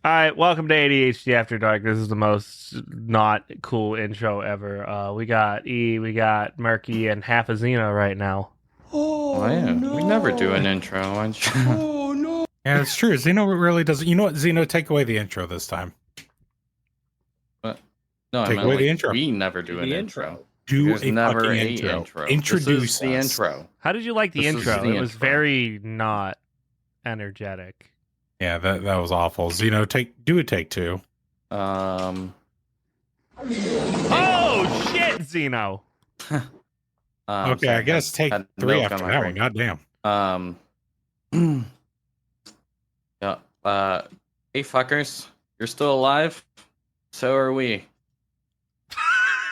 All right, welcome to ADHD After Dark. This is the most not cool intro ever. We got E, we got Murky, and half a Xeno right now. Oh, yeah. no. We never do an intro. Aren't you? Oh, no. Yeah, it's true. Xeno really doesn't. You know what, Xeno? Take away the intro this time. What? No, I Take meant away like the intro. we never do an The intro. Do There's a never fucking a intro. This Introduce is the us. intro. How did you like the This is intro? the It was intro. very not energetic. Yeah, that was awful. Xeno, do a take two. Um. Oh shit, Xeno! Okay, sorry, I guess take had 3 milk after on my that brain. one. Goddamn. Yeah. Hey fuckers, you're still alive. So are we.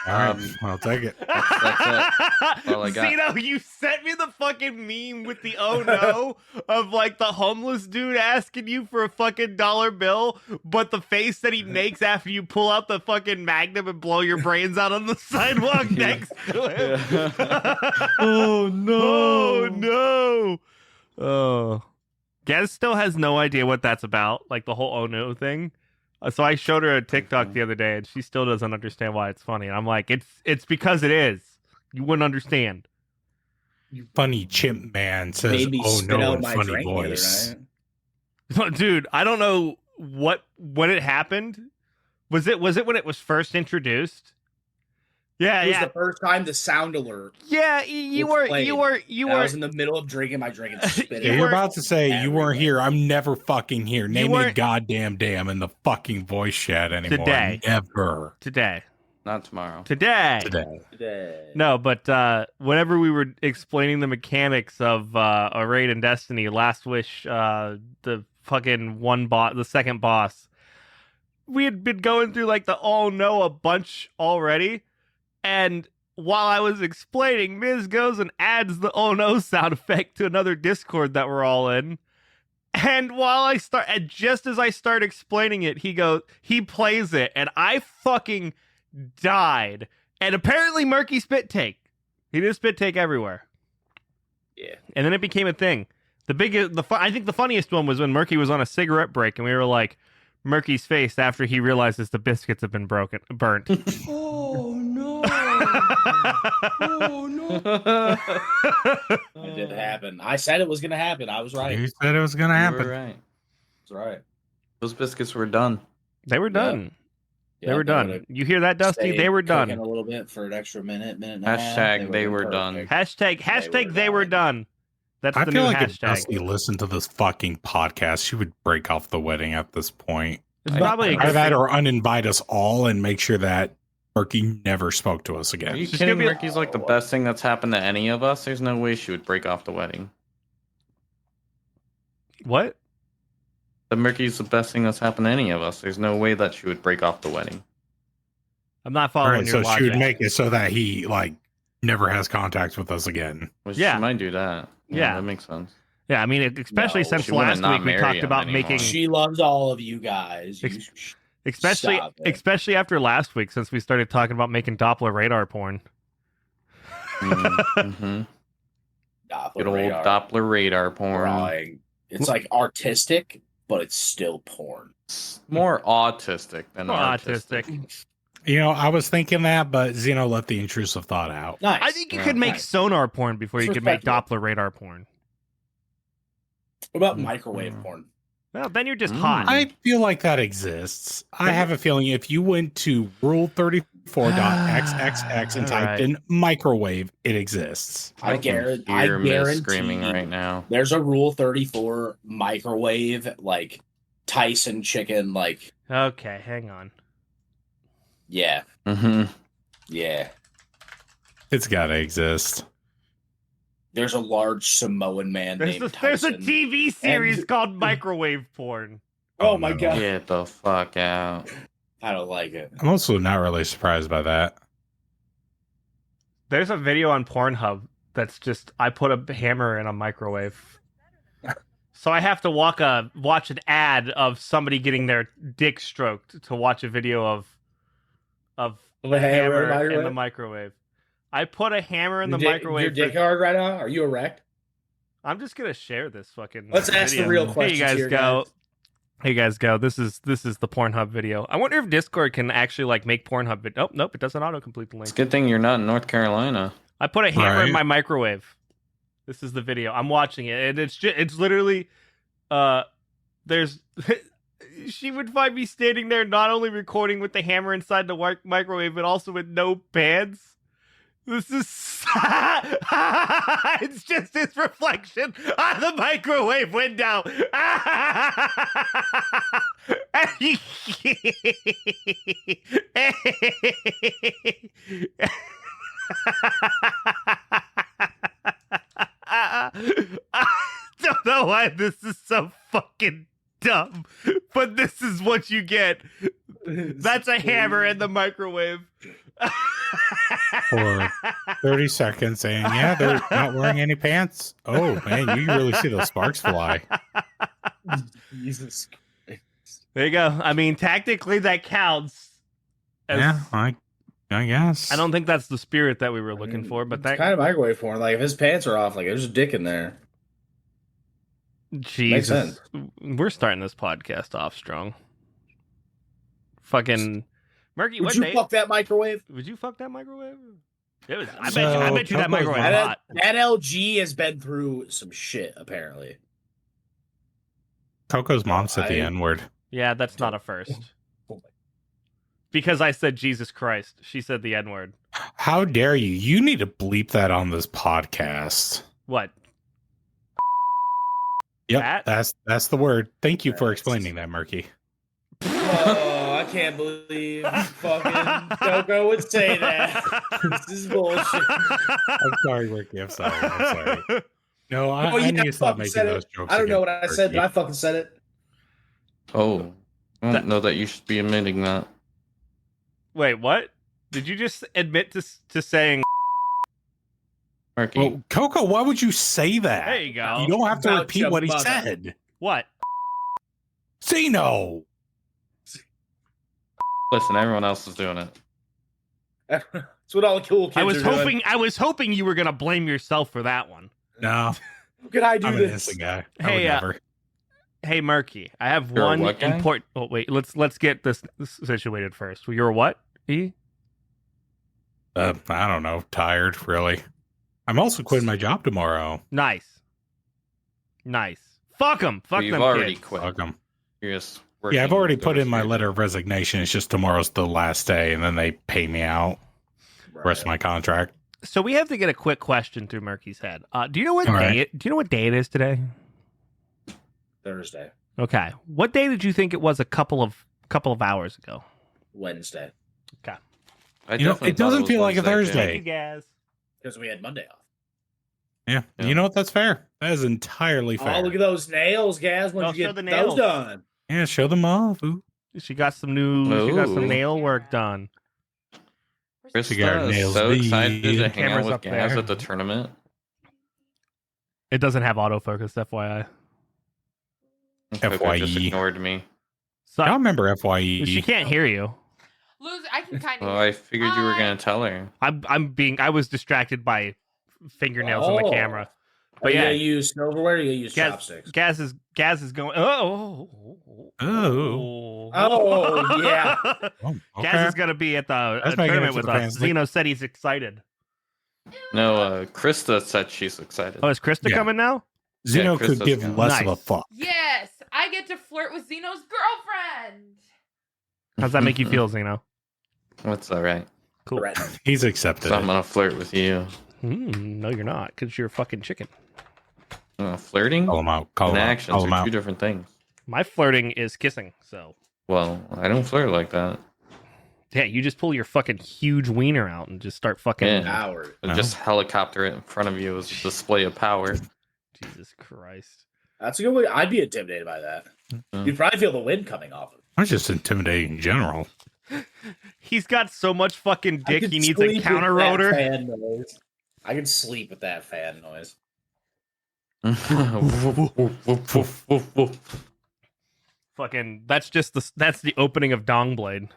All right, I'll take it. That's it. All I got. Xeno, you sent me the fucking meme with the oh no of like the homeless dude asking you for a fucking dollar bill, but the face that he makes after you pull out the fucking magnum and blow your brains out on the sidewalk next to him. Oh no! Oh no! Oh, Gaz still has no idea what that's about, like the whole oh no thing. So I showed her a TikTok the other day, and she still doesn't understand why it's funny. And I'm like, it's because it is. You wouldn't understand. You funny chimp man says, Made me "Oh spit no," out in my funny drink the other voice. night. Dude, I don't know when it happened. Was it when it was first introduced? Yeah, It was yeah. the first time the sound alert. Yeah, you was were played. you were And I was in the middle of drinking my drink and spit Yeah, it you're out. about to say you weren't here. I'm never fucking here. Name me a weren't- goddamn damn in the fucking voice chat anymore. Today. Never. today. Not tomorrow. Today. Today. No, but whenever we were explaining the mechanics of a raid in Destiny, Last Wish, the fucking the second boss, we had been going through like the oh no a bunch already, and while I was explaining, Miz goes and adds the oh no sound effect to another Discord that we're all in. And just as I start explaining it, he plays it, and I fucking died. And apparently Murky spit take. He did spit take everywhere. Yeah. And then it became a thing. I think the funniest one was when Murky was on a cigarette break, and we were like, Murky's face after he realizes the biscuits have been burnt. Oh, no. Oh, no. It did happen. I said it was going to happen. I was right. You said it was gonna You happen. were right. That's right. Those biscuits were done. They were done. Yeah, They were done. would've You hear that, Dusty? stayed They were cooking done. a little bit for an extra minute and a half. Hashtag they would've were been done. perfect. Hashtag they were done. That's I the feel new like if hashtag. Dusty listened to this fucking podcast, she would break off the wedding at this point. It's probably a I- good Either that thing. or uninvite us all and make sure that Murky never spoke to us Are again. you She's kidding? gonna be- Murky's like the best thing that's happened to any of us. There's no way she would break off the wedding. What? The Murky's the best thing that's happened to any of us. There's no way that she would break off the wedding. I'm not All following right, your so logic. she would make it so that he like never has contact with us again. Which Yeah. she might do that. Yeah. That makes sense. Yeah, I mean, especially No, since she wouldn't last not week we marry talked him about anymore. making, She loves all of you guys. You especially Stop it. especially after last week since we started talking about making Doppler radar porn. Mm-hmm. Good old Doppler radar porn. drawing. It's like artistic, but it's still porn. It's more autistic than artistic. Autistic. You know, I was thinking that, but Xeno let the intrusive thought out. Nice. I think you Yeah. could make Nice. sonar porn before you could make Respectable. Doppler radar porn. What about microwave Mm. porn? Well, then you're just Mm. hot. I feel like that exists. I have a feeling if you went to rule34.xxx and typed Alright. in microwave, it exists. I can guarantee. hear Miss guarantee screaming right now. There's a Rule 34 microwave like Tyson chicken. Like Okay, hang on. yeah, Mm-hmm. yeah. It's gotta exist. There's a large Samoan man There's named there's a Tyson. TV series And- called Microwave Porn. Oh my no. god, Get the fuck out. I don't like it. I'm also not really surprised by that. There's a video on Pornhub that's just I put a hammer in a microwave. So I have to watch an ad of somebody getting their dick stroked to watch a video of The a hammer hammer in the microwave? microwave. I put a hammer in the Your microwave. dick hard right now? Are you erect? I'm just gonna share this fucking. Let's ask the video. real Here questions you guys here, go. guys. Hey guys, go. This is the Pornhub video. I wonder if Discord can actually like make Pornhub video. Oh nope, it doesn't autocomplete the link. It's a good thing you're not in North Carolina. I put a hammer in Right. my microwave. This is the video. I'm watching it, and it's literally, there's. She would find me standing there, not only recording with the hammer inside the microwave, but also with no pants. This is. It's just his reflection on the microwave window. I don't know why this is so fucking dumb, but this is what you get. That's a hammer in the microwave. For 30 seconds saying, yeah, they're not wearing any pants. Oh, man, you really see those sparks fly. Jesus. There you go. I mean, tactically, that counts. Yeah, I guess. I don't think that's the spirit that we were looking for, but it's that kind of microwave porn. Like if his pants are off, like there's a dick in there. Jesus, we're starting this podcast off strong. Fucking Murky, Would what you day? fuck that microwave? Would you fuck that microwave? It was. I So, bet you that Coco's microwave was That, hot. that LG has been through some shit apparently. Coco's mom said the I- N-word. Yeah, that's not a first. Because I said Jesus Christ, she said the N word. How dare you? You need to bleep that on this podcast. What? Yep, That? that's the word. Thank you for That's- explaining that, Murky. Oh, I can't believe fucking Coco would say that. This is bullshit. I'm sorry, Murky. I'm sorry. I'm sorry. No, I Oh, yeah, need to stop fucking making said those it. jokes. I don't know what again, I said, Murky. but I fucking said it. Oh, I don't know that you should be admitting that. Wait, what? Did you just admit to saying? Murky. Well, Coco, why would you say that? There you go. You don't have to About repeat your what he mother. said. What? Xeno. Listen, everyone else is doing it. That's what all the cool kids I was are doing. hoping. I was hoping you were gonna blame yourself for that one. No, How could I do I'm an this? innocent guy. I Hey, would never. Hey, Murky, I have You're a one what guy? important. Oh wait, let's get this situated first. You're a what? E? I don't know. Tired, really. I'm also quitting my job tomorrow. Nice. Fuck them. Fuck You've them already kids. quit. Fuck 'em. You're just Yeah, I've working already put in my negotiations. letter of resignation. It's just tomorrow's the last day, and then they pay me out the rest of my contract. So we have to get a quick question through Murky's head. Do you know what All day? right. Do you know what day it is today? Thursday, Okay. What day did you think it was a couple of hours ago? Wednesday, I You know, definitely it doesn't thought was feel like a Wednesday, too. Thursday. You guys. because we had Monday off. Yeah. Yeah. You know what? That's fair. That is entirely fair. Oh, look at those nails, Gaz. When Oh, did you show get the those nails. done? Yeah, show them off. Ooh. She got some new. She got some Ooh. nail work done. She got her Krista is nails so excited beat. to hang out Camera's with up Gaz there. at the tournament. It doesn't have autofocus, FYI. Coco just FYE. ignored me. So I remember FYE. she can't hear you. Loser, I can kind of. Well, I figured you were gonna tell her. I was distracted by fingernails on the Oh. camera. But But you yeah, gonna use silverware or you gonna use Gaz, chopsticks? Gaz is going. Oh. Oh, yeah. Oh, Gaz okay. is going to be at the That's making tournament it to with the us. fans league. Xeno said he's excited. No, Krista said she's excited. Oh, is Krista Yeah. coming now? Zeno Yeah, could Krista's give gonna- less of a Nice. fuck. Yes, I get to flirt with Xeno's girlfriend. How's that make you feel, Xeno? That's all right. Cool. Threatened. He's accepted So I'm it. gonna flirt with you. No, you're not, because you're a fucking chicken. Flirting Call him out. Call and him out. actions Call him are out. two different things. My flirting is kissing, so Well, I don't flirt like that. yeah, you just pull your fucking huge wiener out and just start fucking. Yeah. Howard. I No. just helicopter it in front of you as a display of power. Jesus Christ. That's a good way. I'd be intimidated by that. Mhm. You'd probably feel the wind coming off of it. I'm just intimidating in general. He's got so much fucking I dick. could He needs sleep a with counter that rotor. fan noise. I could sleep with that fan noise. Fucking. That's the opening of Dong Blade.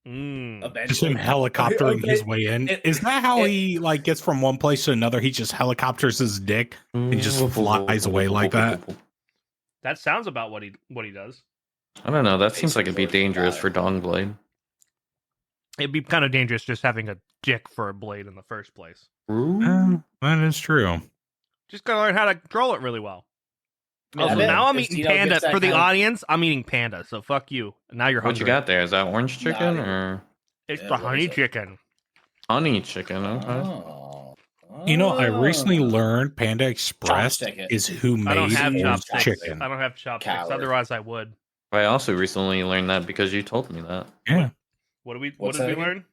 Mm. Just him Eventually. helicoptering Okay. his way in. Is that how he like gets from one place to another? He just helicopters his dick and just flies away like that. That sounds about what he does. I don't know. That seems like it'd be dangerous for Dongblade. It'd be kind of dangerous just having a dick for a blade in the first place. That is true. Just gotta learn how to control it really well. Man, I Also, bet now I'm if eating Xeno panda. gets that For the kind of- audience, I'm eating panda, so fuck you. Now you're hungry. What you got there? Is that orange chicken Nah, or It's Yeah, the what honey is it? chicken. honey chicken? Okay. Oh. You know, I recently Oh. learned Panda Express Chopstick it. is who I don't made have orange orange chopsticks. chicken. I don't have chopsticks. Coward. Otherwise, I would. I also recently learned that because you told me that. Yeah. What What's did that we again? learn?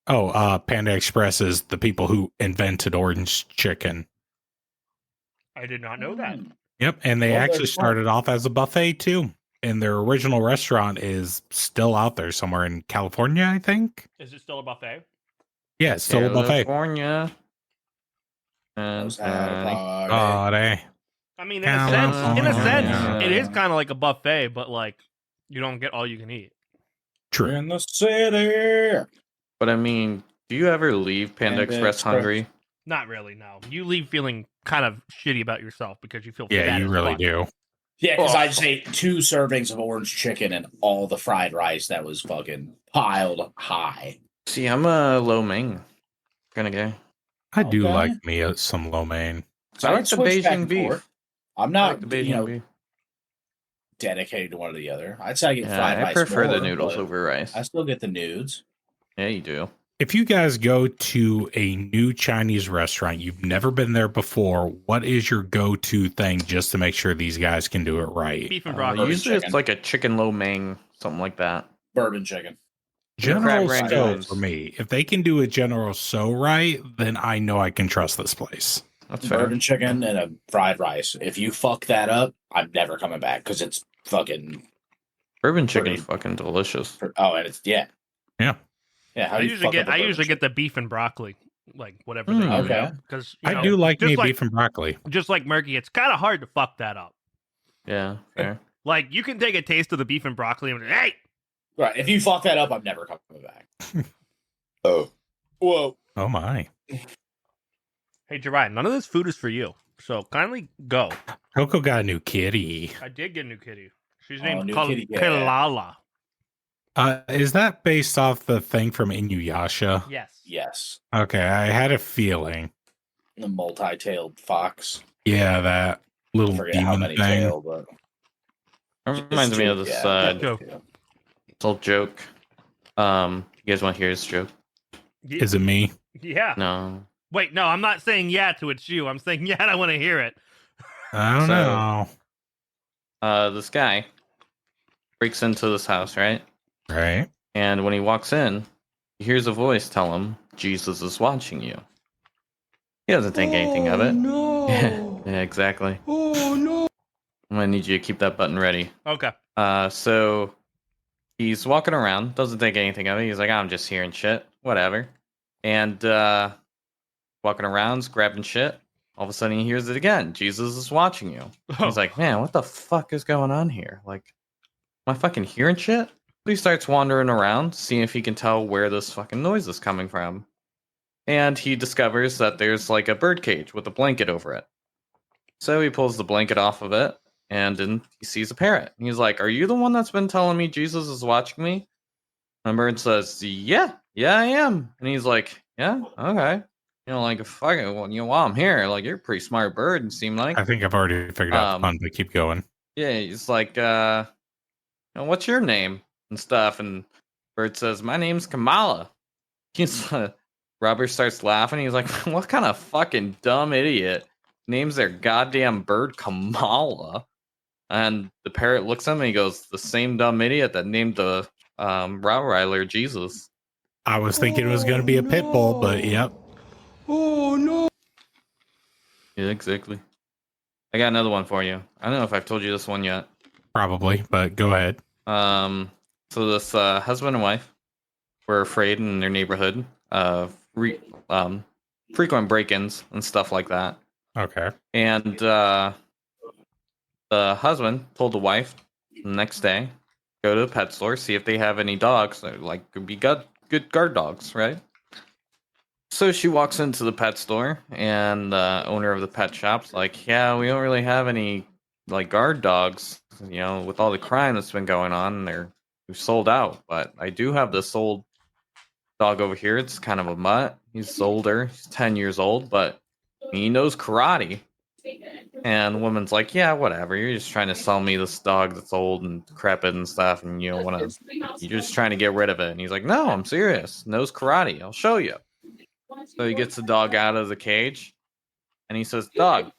Oh, Panda Express is the people who invented orange chicken. I did not know that. Yep, and they Well, actually there's started off as a buffet too. And their original restaurant is still out there somewhere in California, I think. Is it still a buffet? Yeah, it's still a buffet. California. Knows And how to party. Party. I mean, in a sense, California. it is kind of like a buffet, but like you don't get all you can eat. True. In the city. But I mean, do you ever leave Panda Panda Express Express. hungry? Not really. No, you leave feeling kind of shitty about yourself because you feel Yeah, fat you as really fuck. do. Yeah, because Oh. I just ate 2 servings of orange chicken and all the fried rice that was fucking piled high. See, I'm a lo mein kind of guy. I do Okay. like me some lo mein. I like the switch back Beijing and beef. forth. I'm I not, like the Beijing beef. dedicated to one or the other. I'd say I get Yeah, fried I rice prefer the more, noodles but over rice. I still get the nudes. Yeah, you do. If you guys go to a new Chinese restaurant, you've never been there before, what is your go-to thing just to make sure these guys can do it right? Beef and broccoli. Usually chicken. it's like a chicken lo mein, something like that. Bourbon chicken. General Crab So rangoons. for me. If they can do a General So right, then I know I can trust this place. That's fair. Bourbon chicken and a fried rice. If you fuck that up, I'm never coming back because it's fucking. Bourbon chicken's Pretty- fucking delicious. Oh, and it's yeah. Yeah. Yeah. How I do you usually fuck get up a I bourbon usually get chicken? the beef and broccoli, like whatever. Mm. They do, Okay. Because I do like just me like, beef and broccoli. just like Murky, it's kind of hard to fuck that up. Yeah, fair. Like you can take a taste of the beef and broccoli and hey, Right. If you fuck that up, I'm never coming back. Oh. Whoa. Oh my. hey, Jerry, none of this food is for you. So kindly go. Coco got a new kitty. I did get a new kitty. She's Oh, named new kitty, yeah. Kalala. Is that based off the thing from Inuyasha? Yes. Yes. Okay, I had a feeling. The multi-tailed fox. Yeah, that I little forget how demon many thing. tail, but It reminds me of this Go. little joke. You guys want to hear this joke? Is it me? Yeah. No. Wait, no, I'm not saying yeah to it's you. I'm saying yeah, I want to hear it. I don't So- know. This guy breaks into this house, right? Right? And when he walks in, he hears a voice tell him, Jesus is watching you. He doesn't think anything of it. No. Yeah, exactly. Oh no. I'm gonna need you to keep that button ready. Okay. So he's walking around, doesn't think anything of it. He's like, I'm just hearing shit, whatever. And walking around, grabbing shit. All of a sudden, he hears it again. Jesus is watching you. He's like, man, what the fuck is going on here? Like, am I fucking hearing shit? So he starts wandering around, seeing if he can tell where this fucking noise is coming from. And he discovers that there's like a bird cage with a blanket over it. So he pulls the blanket off of it, and then he sees a parrot. And he's like, are you the one that's been telling me Jesus is watching me? And the bird says, yeah, I am. And he's like, yeah, okay. You know, like, fucking, well, you know, while I'm here, like, you're a pretty smart bird, it seemed like. I think I've already figured out the fun, but keep going. Yeah, he's like, you know, what's your name? And stuff. And bird says, my name's Kamala. He's Robert starts laughing. He's like, what kind of fucking dumb idiot names their goddamn bird Kamala? And the parrot looks at him and he goes, the same dumb idiot that named the Rottweiler Jesus. I was thinking it was going to be a pit bull, but yep. Oh no. Yeah, exactly. I got another one for you. I don't know if I've told you this one yet. Probably, but go ahead. So this husband and wife were afraid in their neighborhood of frequent break-ins and stuff like that. Okay. And the husband told the wife the next day, go to the pet store, see if they have any dogs that like could be good guard dogs, right? So she walks into the pet store, and the owner of the pet shop's like, yeah, we don't really have any like guard dogs. You know, with all the crime that's been going on, they're sold out. But I do have this old dog over here. It's kind of a mutt. He's older. He's 10 years old, but he knows karate. And the woman's like, yeah, whatever. You're just trying to sell me this dog that's old and decrepit and stuff, and you don't want to. You're just trying to get rid of it. And he's like, no, I'm serious. Knows karate. I'll show you. So he gets the dog out of the cage, and he says, dog,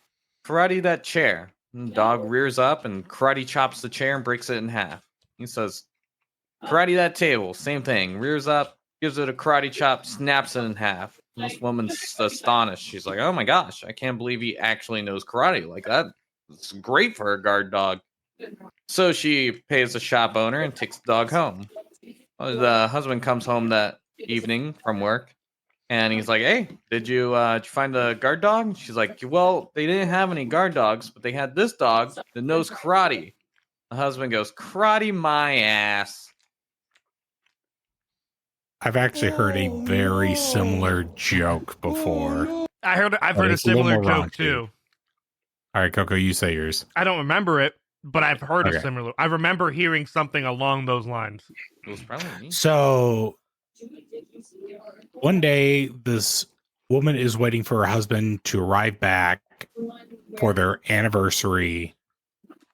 karate that chair. And the dog rears up and karate chops the chair and breaks it in half. He says, karate that table. Same thing. Rears up, gives it a karate chop, snaps it in half. This woman's astonished. She's like, oh my gosh, I can't believe he actually knows karate like that. It's great for a guard dog. So she pays the shop owner and takes the dog home. The husband comes home that evening from work, and he's like, hey, did you find the guard dog? She's like, well, they didn't have any guard dogs, but they had this dog that knows karate. The husband goes, karate my ass. I've actually heard a very similar joke before. I've But heard a it's a little similar more joke raunchy. too. All right, Coco, you say yours. I don't remember it, but I've heard Okay. a similar. I remember hearing something along those lines. It was probably me. So one day, this woman is waiting for her husband to arrive back for their anniversary.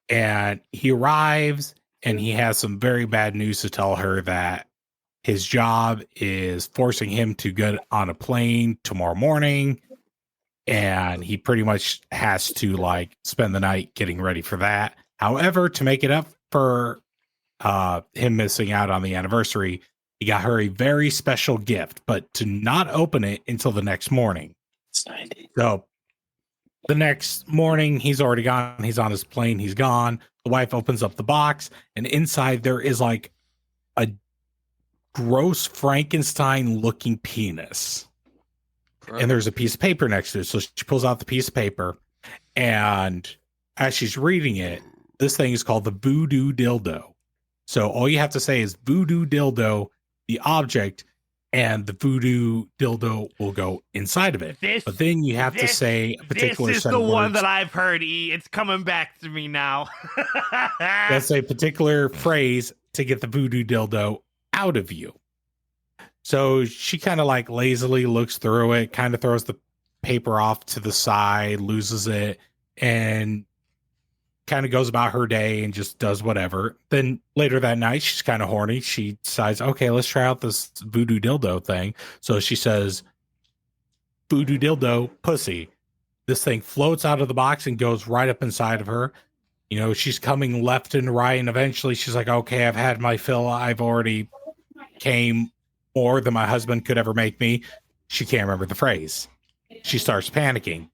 And he arrives and he has some very bad news to tell her that his job is forcing him to get on a plane tomorrow morning. And he pretty much has to like spend the night getting ready for that. However, to make it up for him missing out on the anniversary, he got her a very special gift, but to not open it until the next morning. So the next morning, he's already gone. He's on his plane. He's gone. The wife opens up the box, and inside there is like a gross Frankenstein looking penis. And there's a piece of paper next to it. So she pulls out the piece of paper, and as she's reading it, this thing is called the voodoo dildo. So all you have to say is voodoo dildo, the object, and the voodoo dildo will go inside of it. But then you have to say a particular This is set the of one words. that I've heard. It's coming back to me now. That's a particular phrase to get the voodoo dildo out of you. So she kind of like lazily looks through it, kind of throws the paper off to the side, loses it, and kind of goes about her day and just does whatever. Then later that night, she's kind of horny. She decides, okay, let's try out this voodoo dildo thing. So she says, voodoo dildo, pussy. This thing floats out of the box and goes right up inside of her. You know, she's coming left and right, and eventually she's like, okay, I've had my fill. I've already came more than my husband could ever make me. She can't remember the phrase. She starts panicking.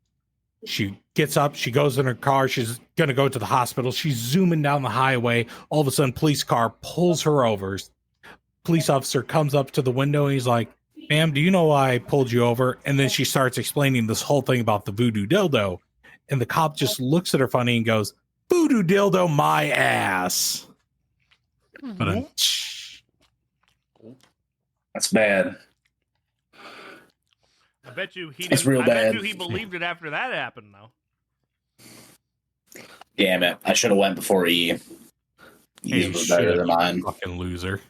She gets up, she goes in her car, she's gonna go to the hospital. She's zooming down the highway. All of a sudden, police car pulls her over. Police officer comes up to the window and he's like, ma'am, do you know why I pulled you over? And then she starts explaining this whole thing about the voodoo dildo. And the cop just looks at her funny and goes, voodoo dildo my ass. But That's bad. I bet you he That's didn't. real I bet bad. you he believed it after that happened, though. Damn it. I should have went before E. Hey, E's was better than mine. fucking loser.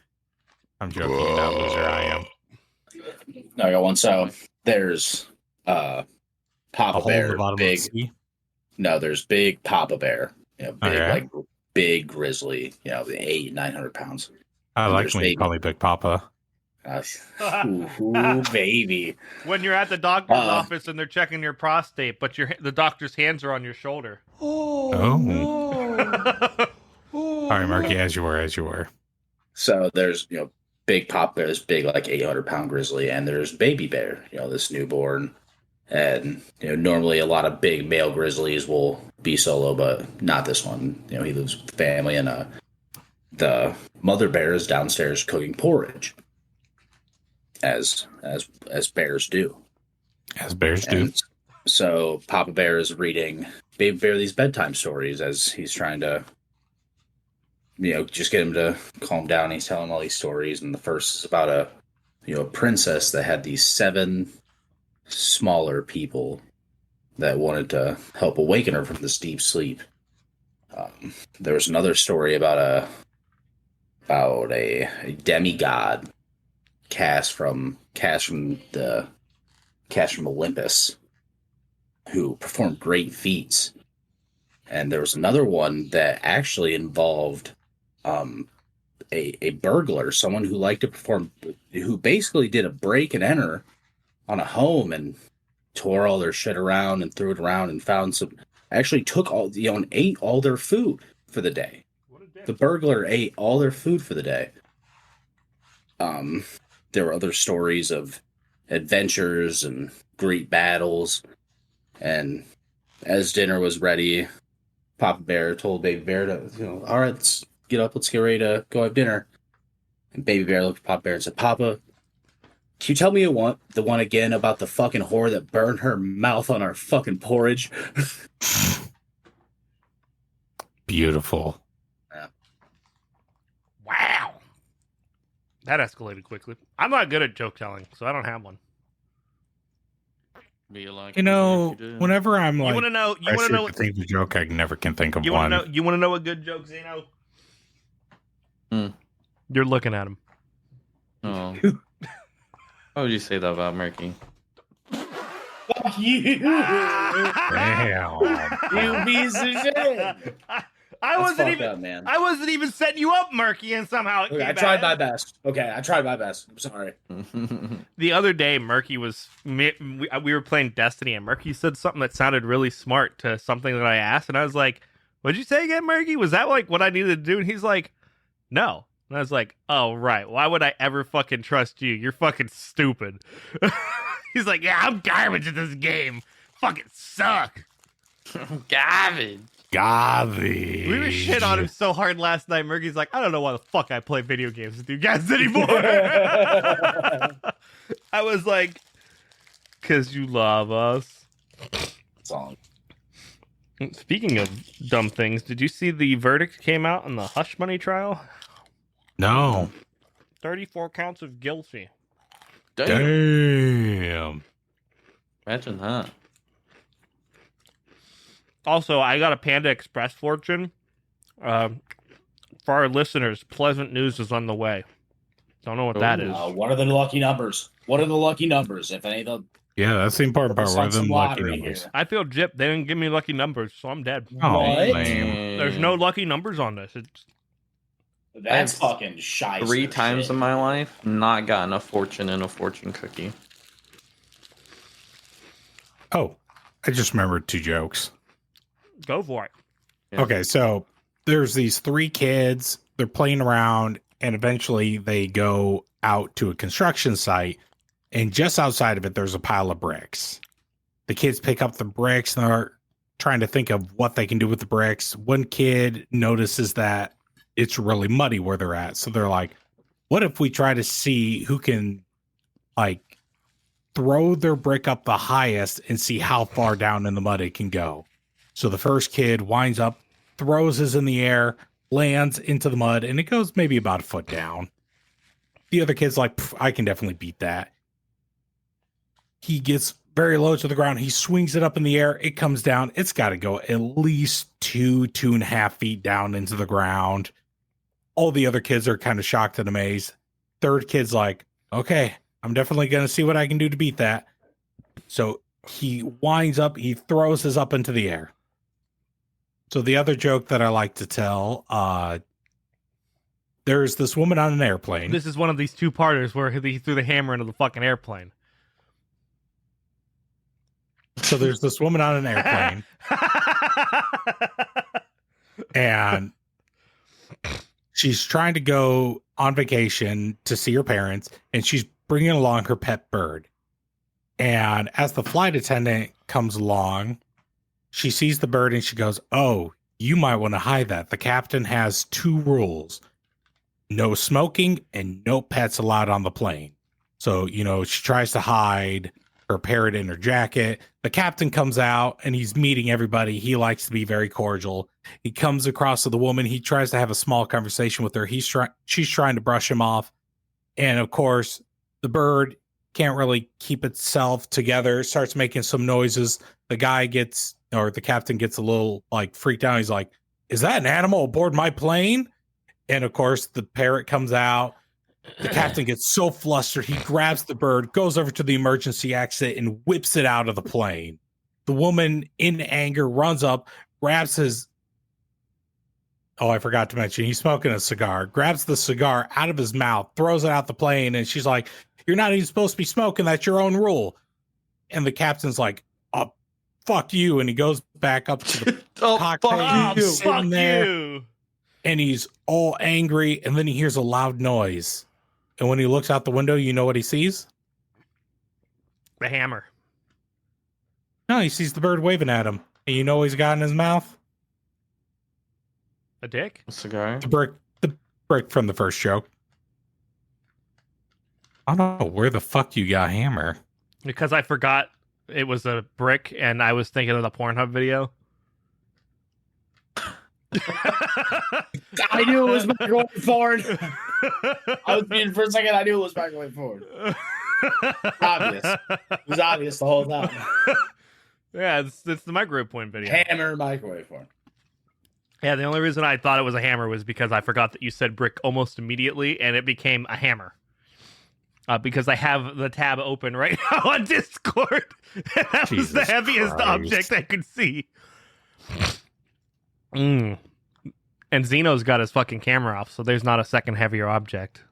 I'm joking, not loser. I am. No, I got one. So there's A Papa hole in Bear, the bottom big. of the sea. No, there's big Papa Bear. You know, big Okay. like big grizzly. You know, 800-900 pounds. I And like there's when you baby. call me Big Papa. Ooh, baby. When you're at the doctor's Uh-uh. office and they're checking your prostate, but the doctor's hands are on your shoulder. Oh. no. All right, Murky, as you were. So there's big Papa Bear, this big like 800-pound grizzly, and there's baby bear. This newborn. And normally a lot of big male grizzlies will be solo, but not this one. He lives with family, and the mother bear is downstairs cooking porridge, as bears do. As bears do. And so Papa Bear is reading Baby Bear these bedtime stories as he's trying to, just get him to calm down. He's telling all these stories, and the first is about a princess that had these 7 smaller people that wanted to help awaken her from this deep sleep. There was another story about a demigod cast from Olympus who performed great feats. And there was another one that actually involved a burglar, someone who liked to perform, who basically did a break and enter on a home and tore all their shit around and threw it around and found some, actually took all, and ate all their food for the day. The burglar ate all their food for the day. There were other stories of adventures and great battles. And as dinner was ready, Papa Bear told Baby Bear to, all right, let's get up, let's get ready to go have dinner. And Baby Bear looked at Papa Bear and said, Papa, can you tell me the one again about the fucking whore that burned her mouth on our fucking porridge? Beautiful. Yeah. Wow. That escalated quickly. I'm not good at joke telling, so I don't have one. You know, whenever I'm like, You want to know? You want to know? to think of a joke, I never can think of You one. want to know? You want to know a good joke, Xeno? You're looking at him. Oh. Why would you say that about Murky? Fuck you. Damn. You piece of shit. I That's wasn't fucked even. up, man. I wasn't even setting you up, Murky, and somehow it Okay, I came tried out. my best. Okay, I tried my best. I'm sorry. The other day, Murky was we were playing Destiny, and Murky said something that sounded really smart to something that I asked, and I was like, "What'd you say again, Murky? Was that like what I needed to do?" And he's like, "No." And I was like, "Oh right, why would I ever fucking trust you? You're fucking stupid." He's like, "Yeah, I'm garbage at this game. Fucking suck." Garbage. Garbage. We were shit on him so hard last night. Murky's like, "I don't know why the fuck I play video games with you guys anymore." I was like, "'Cause you love us." Song. Speaking of dumb things, did you see the verdict came out on the hush money trial? No. 34 counts of guilty. Damn. Imagine that. Also, I got a Panda Express fortune. For our listeners, pleasant news is on the way. Don't know what that is. What are the lucky numbers? What are the lucky numbers? If any of them. Yeah, that's the important part. Focus What on are them some lucky lottery numbers? here. I feel gypped. They didn't give me lucky numbers, so I'm dead. Oh, What? lame. There's no lucky numbers on this. It's That's I've fucking shy. 3 times in my life, not gotten a fortune in a fortune cookie. Oh, I just remembered 2 jokes. go for it. Yeah. Okay, so there's these 3 kids. They're playing around, and eventually they go out to a construction site. And just outside of it, there's a pile of bricks. The kids pick up the bricks and are trying to think of what they can do with the bricks. One kid notices that it's really muddy where they're at. So they're like, what if we try to see who can, like, throw their brick up the highest and see how far down in the mud it can go? So the first kid winds up, throws his in the air, lands into the mud, and it goes maybe about a foot down. The other kid's like, I can definitely beat that. He gets very low to the ground. He swings it up in the air. It comes down. It's got to go at least 2.5 feet down into the ground. All the other kids are kind of shocked and amazed. Third kid's like, okay, I'm definitely going to see what I can do to beat that. So he winds up, he throws his up into the air. So the other joke that I like to tell, there's this woman on an airplane. This is one of these 2-parters where he threw the hammer into the fucking airplane. So there's this woman on an airplane, and she's trying to go on vacation to see her parents, and she's bringing along her pet bird. And as the flight attendant comes along, she sees the bird and she goes, oh, you might want to hide that. The captain has 2 rules. No smoking and no pets allowed on the plane. So, she tries to hide her parrot in her jacket. The captain comes out and he's meeting everybody. He likes to be very cordial. He comes across to the woman. He tries to have a small conversation with her. She's trying to brush him off. And of course, the bird can't really keep itself together, starts making some noises. The captain gets a little like freaked out. He's like, is that an animal aboard my plane? And of course, the parrot comes out. The captain gets so flustered, he grabs the bird, goes over to the emergency exit, and whips it out of the plane. The woman, in anger, runs up, grabs his... Oh, I forgot to mention, he's smoking a cigar, grabs the cigar out of his mouth, throws it out the plane, and she's like, you're not even supposed to be smoking, that's your own rule. And the captain's like, oh, fuck you, and he goes back up to the cockpit. Oh, He's fuck sitting there, you. and he's all angry, and then he hears a loud noise. And when he looks out the window, you know what he sees? The hammer. No, he sees the bird waving at him. And you know what he's got in his mouth? A dick? A cigar. The brick from the first joke. I don't know where the fuck you got hammer. Because I forgot it was a brick and I was thinking of the Pornhub video. I knew it was microwave forward. I was being for a second. I knew it was microwave forward. Obvious. It was obvious the whole time. Yeah, it's the microwave point video. Hammer microwave forward. Yeah, the only reason I thought it was a hammer was because I forgot that you said brick almost immediately, and it became a hammer. Because I have the tab open right now on Discord. That was the Jesus heaviest Christ. object I could see. And Xeno's got his fucking camera off, so there's not a second heavier object.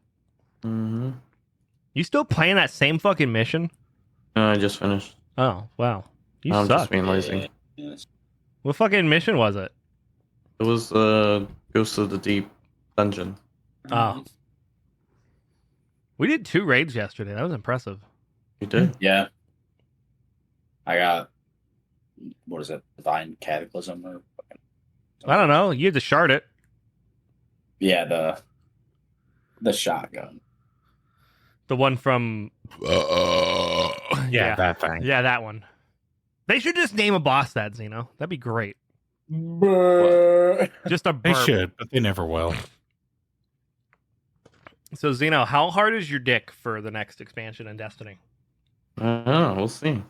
Mm-hmm. You still playing that same fucking mission? I just finished. Oh, wow. You I'm suck. just being lazy. What fucking mission was it? It was Ghost of the Deep dungeon. Oh. We did 2 raids yesterday. That was impressive. You did? Yeah. I got, what is it? Divine Cataclysm or I don't know. You had to shard it. yeah, the shotgun. The one from... Yeah, that thing. Yeah, that one. They should just name a boss that, Xeno. That'd be great. Just a They burp. should, but they never will. So, Xeno, how hard is your dick for the next expansion in Destiny? I don't know. We'll see.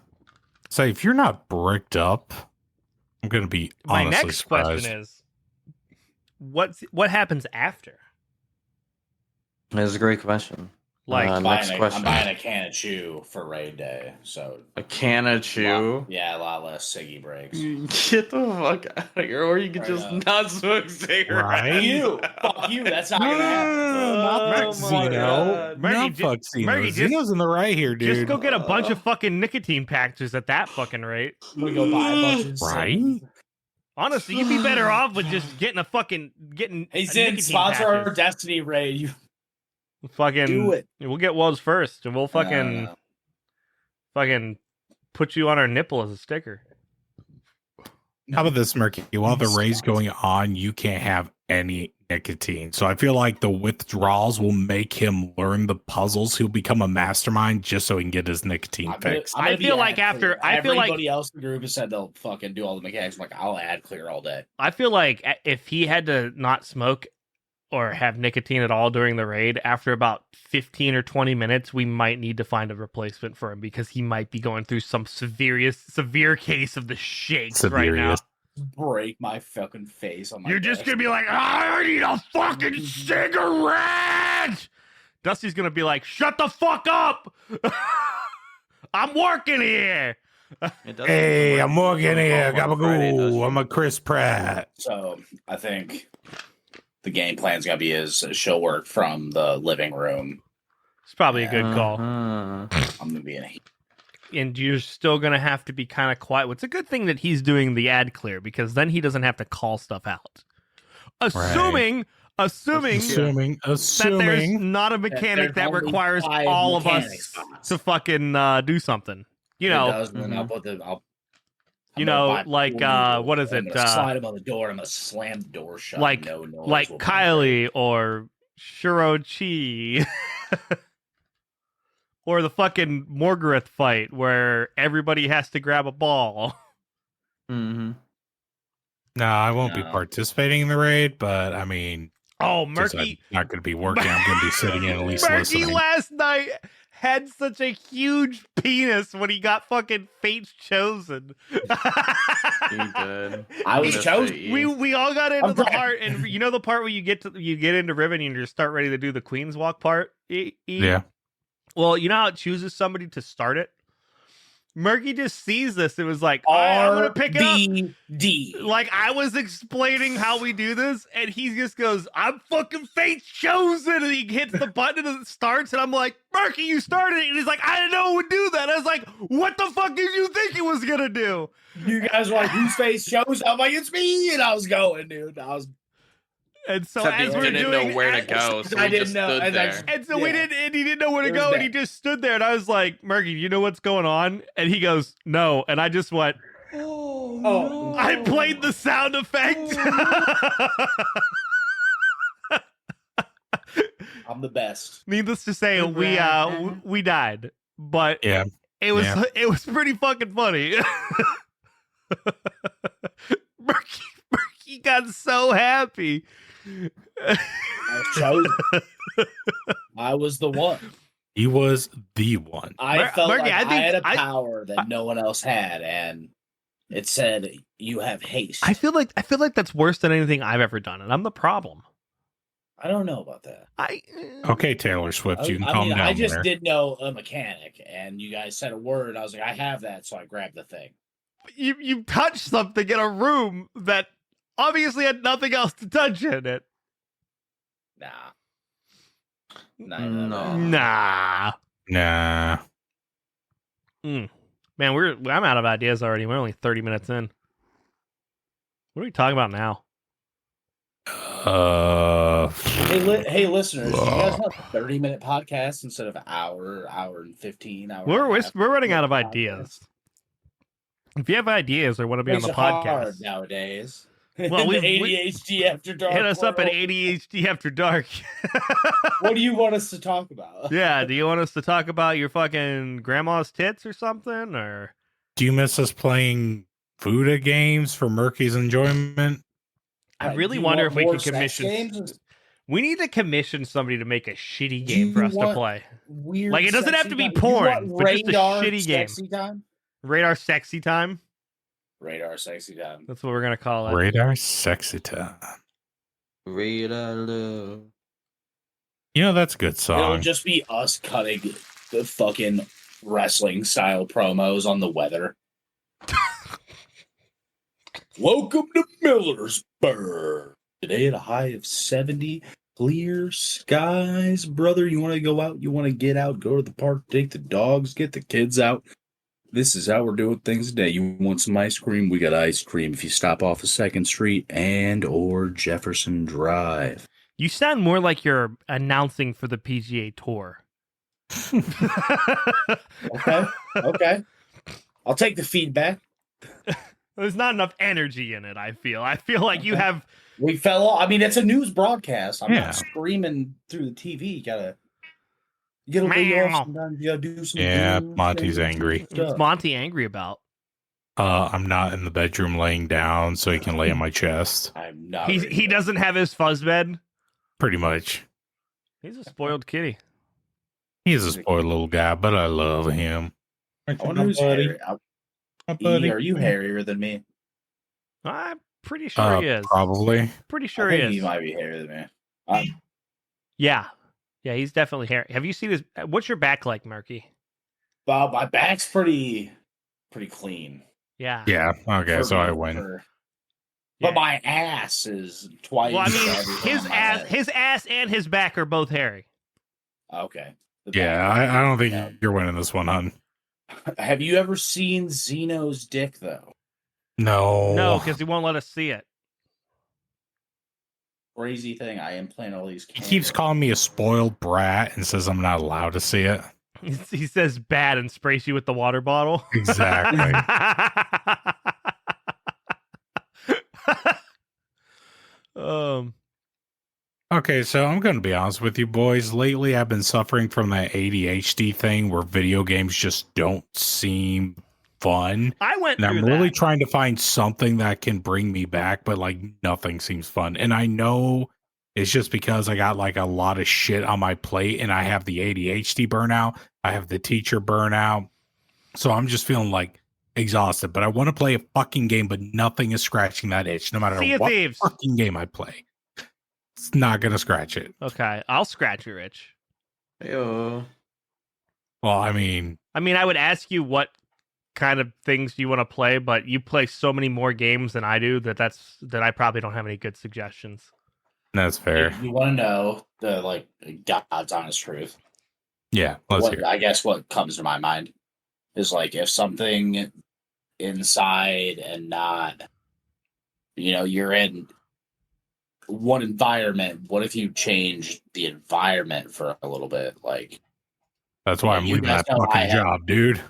So if you're not bricked up, I'm going to be My honestly next surprised. question is, what happens after? That's a great question. Like, Next question. I'm buying a can of chew for raid day, so A can of chew? yeah, a lot less ciggy breaks. Get the fuck out of here. Or you could Right just on. not smoke cigarettes. Right? You, fuck you. That's not gonna happen. Oh Not my Xeno. God. Murky, Not ju- fuck Xeno. Murky, just- Xeno's in the right here, dude. just go get a bunch of fucking nicotine patches at that fucking rate. I'm gonna go buy a bunch of Right? Honestly, you'd be better off with just getting Hey, a Zin, nicotine sponsor our patches. Destiny raid. You Fucking do it. We'll get Wolves first, and we'll fucking put you on our nipple as a sticker. How about this, Murky? While the raid's going on, you can't have any nicotine. So I feel like the withdrawals will make him learn the puzzles. He'll become a mastermind just so he can get his nicotine fixed. I feel like everybody else in the group has said they'll fucking do all the mechanics. I'm like, I'll ad clear all day. I feel like if he had to not smoke or have nicotine at all during the raid, after about 15 or 20 minutes, we might need to find a replacement for him because he might be going through some severe case of the shakes right now. Severious. Break my fucking face on my You're just desk. gonna be like, I need a fucking cigarette. Dusty's gonna be like, shut the fuck up. I'm working here. It doesn't Hey, work I'm working here. on Friday, does Gabagoo. it? I'm a Chris Pratt. So I think the game plan's gonna be is she'll work from the living room. It's probably a good call. Uh-huh. I'm gonna be in a And you're still gonna have to be kind of quiet. It's a good thing that he's doing the ad clear because then he doesn't have to call stuff out. Assuming Assuming that there's not a mechanic that only requires 5 all of mechanic us spots. to fucking do something. You know, I'll put the. you know, like what is it? I'm gonna slide him on the door. I'm gonna slam the door shut. like no noise like will Kylie or Shirochi. Or the fucking Morgoth fight where everybody has to grab a ball. Mhm. No, I won't be No. participating in the raid, but I mean, Oh, Because I'm Murky. not going to be working. I'm going to be sitting in at least Murky listening. last night had such a huge penis when he got fucking Fate's Chosen. He did. I was Miss chosen. the E. We all got into I'm the glad. part, and you know the part where you get into Riven and you start ready to do the Queen's Walk part. Yeah. Well, you know how it chooses somebody to start it. Murky just sees this and was like, "All right, I'm gonna pick it up." RBD. Like I was explaining how we do this, and he just goes, "I'm fucking Fate's Chosen," and he hits the button and it starts, and I'm like, "Murky, you started it," and he's like, "I didn't know it would do that." I was like, "What the fuck did you think it was gonna do?" You guys were like, whose face shows? I'm like, it's me, and I was going, dude. And so Except he as we're didn't doing, know where to go, so I he didn't just know, stood and I there. just- and so Yeah. and he didn't know where to It was go, and he bad. just stood there, and I was like, "Murky, you know what's going on?" And he goes, "No," and I just went, Oh, I played the sound effect. I'm the best. Needless to say, we died, but Yeah. it was Yeah. it was pretty fucking funny. Murky got so happy. I was chosen. I was the one. He was the one. I felt Murky, like I I, think- had a power that no one else had, and it said, "You have haste." I feel like that's worse than anything I've ever done, and I'm the problem. I don't know about that. Okay, Taylor Swift, you can calm down I just there. did know a mechanic, and you guys said a word. I was like, I have that, so I grabbed the thing. You touched something in a room that obviously had nothing else to touch in it. Nah. No. Nah. Nah. Man, I'm out of ideas already. We're only 30 minutes in. What are we talking about now? Hey, listeners, do you guys want a 30-minute podcast instead of hour and 15 hours? We're running out of ideas. If you have ideas or want to be on the Hard podcast, nowadays. Well, The we- ADHD After Dark. hit us up at world. ADHD After Dark. What do you want us to talk about? Yeah, do you want us to talk about your fucking grandma's tits or something? Or Do you miss us playing Fuda games for Murky's enjoyment? I Do really you wonder want if we more could sex commission. games? We need to commission somebody to make a shitty Do game for you us to want play. Weird. Like, it doesn't have sexy to be time? You porn, want but just a radar shitty game. sexy time? Radar sexy time. Radar sexy time. That's what we're gonna call it. Radar Sexy Time. Radar love. You know, that's a good It'll song. just be us cutting the fucking wrestling style promos on the weather. Welcome to Millersburg. Today at a high of 70, clear skies, brother. You want to go out? You want to get out? Go to the park, take the dogs, get the kids out. This is how we're doing things today. You want some ice cream? We got ice cream if you stop off of 2nd Street and or Jefferson Drive. You sound more like you're announcing for the PGA Tour. Okay. I'll take the feedback. There's not enough energy in it. I feel like you have. We fell off. I mean, it's a news broadcast. I'm Yeah. not screaming through the TV. You gotta lay Meow. off sometimes. You gotta do some. Yeah, news, Monty's gotta do angry. some What's stuff. Monty angry about? I'm not in the bedroom laying down so he can lay on my chest. I'm not. He doesn't have his fuzz bed. Pretty much. He's a spoiled kitty. He's a spoiled little guy, but I love him. I wonder who's hairy. E, are you hairier than me? I'm pretty sure he is. Probably. Pretty sure I he think is. he might be hairier than me. Yeah, he's definitely hairy. Have you seen his? What's your back like, Murky? Well, my back's pretty clean. Yeah. Yeah. Okay, For so me, I win. for- Yeah. But my ass is twice. Well, I mean, everything his on my ass, head. his ass, and his back are both hairy. Okay. The Yeah, back. I don't think Yeah. you're winning this one, hon. Have you ever seen Xeno's dick though? No. No, because he won't let us see it. Crazy thing. I implant all these. He keeps cameras. calling me a spoiled brat and says I'm not allowed to see it. He says bad and sprays you with the water bottle. Exactly. um. Okay, so I'm going to be honest with you boys. Lately, I've been suffering from that ADHD thing where video games just don't seem fun. I went And through I'm that. really trying to find something that can bring me back, but like nothing seems fun. And I know It's just because I got like a lot of shit on my plate and I have the ADHD burnout. I have the teacher burnout. So I'm just feeling like exhausted, but I want to play a fucking game, but nothing is scratching that itch no matter Sea of what Thieves. fucking game I play. It's not going to scratch it. Okay, I'll scratch your itch. Ew. Well, I mean, I would ask you what kind of things you want to play, but you play so many more games than I do that I probably don't have any good suggestions. that's fair. You want to know the like God's honest truth? Yeah, let's hear it. I guess what comes to my mind is like if something inside and not, you're in one environment. What if you change the environment for a little bit? Like, That's why I'm you leaving guys that know I fucking have- job, dude.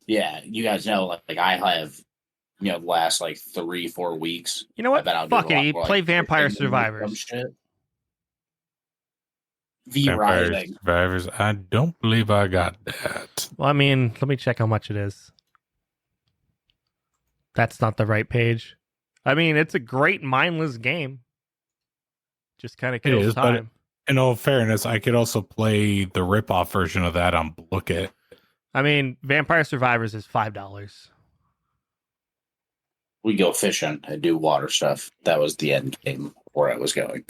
yeah, you guys know, like I have, the last like 3-4 weeks. You know what? I've been out Fuck doing a lot it. more, Play like, Vampire freaking Survivors. shit. V Vampire Rising. Survivors. I don't believe I got that. Well, let me check how much it is. That's not the right page. It's a great mindless game. Just kind of kills is, but time. In all fairness, I could also play the rip-off version of that on Look It. Vampire Survivors is $5. We go fishing and do water stuff. That was the end game where I was going.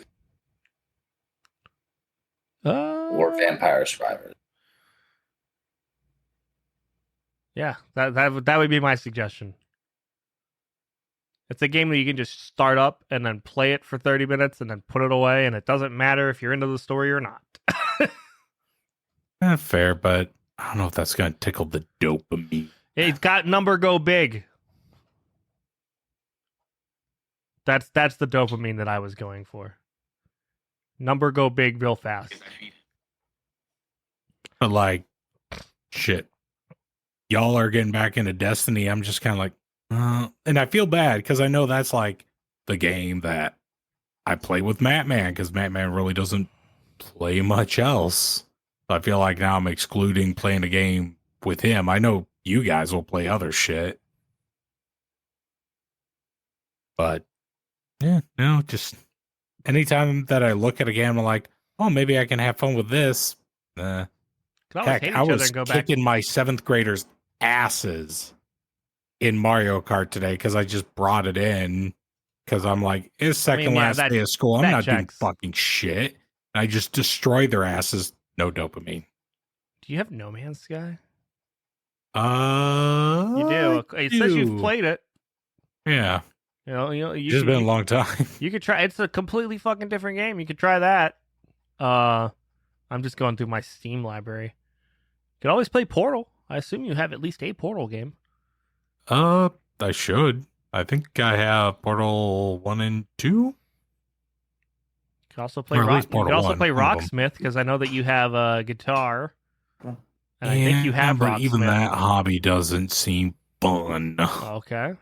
Or Vampire Survivors. Yeah, that would be my suggestion. It's a game that you can just start up and then play it for 30 minutes and then put it away, and it doesn't matter if you're into the story or not. Fair, but I don't know if that's going to tickle the dopamine. It's got number go big. That's the dopamine that I was going for. Number go big real fast. But like, shit. Y'all are getting back into Destiny. I'm just kind of like, and I feel bad because I know that's like the game that I play with Mattman because Mattman really doesn't play much else. So I feel like now I'm excluding playing a game with him. I know you guys will play other shit. But yeah, no, just anytime that I look at a game, I'm like, oh, maybe I can have fun with this. Could always Heck, hate each I other was and go back. kicking my 7th graders' asses in Mario Kart today because I just brought it in because I'm like, it's second last day of school. I'm not doing fucking shit. I just destroyed their asses. No dopamine. Do you have No Man's Sky? You You do. It says you've played it. Yeah. It's Just been a long time. You could try. It's a completely fucking different game. You could try that. I'm just going through my Steam library. You could always play Portal. I assume you have at least a Portal game. I should. I think I have Portal 1 and 2. You could also play Or at Rock. least You could Portal also 1, play one of them. Rocksmith because I know that you have a guitar. And I think you have but Rocksmith. even that hobby doesn't seem fun. Okay.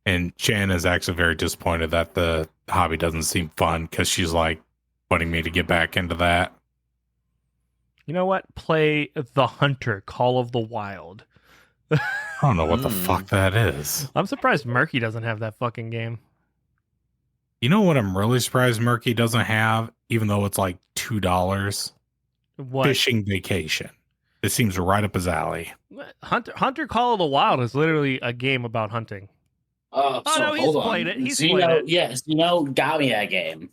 And Chan is actually very disappointed that the hobby doesn't seem fun because she's like wanting me to get back into that. You know what? Play The Hunter, Call of the Wild. I don't know what the fuck that is. I'm surprised Murky doesn't have that fucking game. You know what I'm really surprised Murky doesn't have, even though it's like $2? What? Fishing Vacation. This seems right up his alley. Hunter Call of the Wild is literally a game about hunting. So no, he's hold on. played it. He's Xeno, played it. Yeah, Xeno got me that game.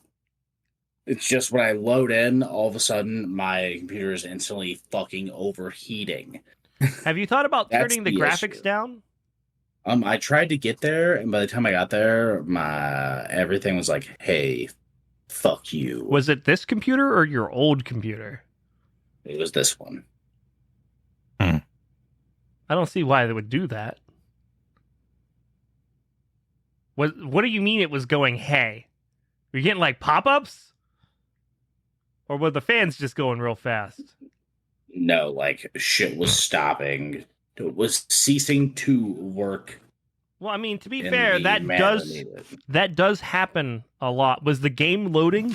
It's just when I load in, all of a sudden my computer is instantly fucking overheating. Have you thought about That's turning the the graphics issue. down? I tried to get there, and by the time I got there, my everything was like, "Hey, fuck you." Was it this computer or your old computer? It was this one. I don't see why they would do that. What do you mean it was going, hey? You're getting like pop-ups? Or were the fans just going real fast? No, like shit was stopping. It was ceasing to work. Well, to be in fair, the that manner needed. does happen a lot. Was the game loading?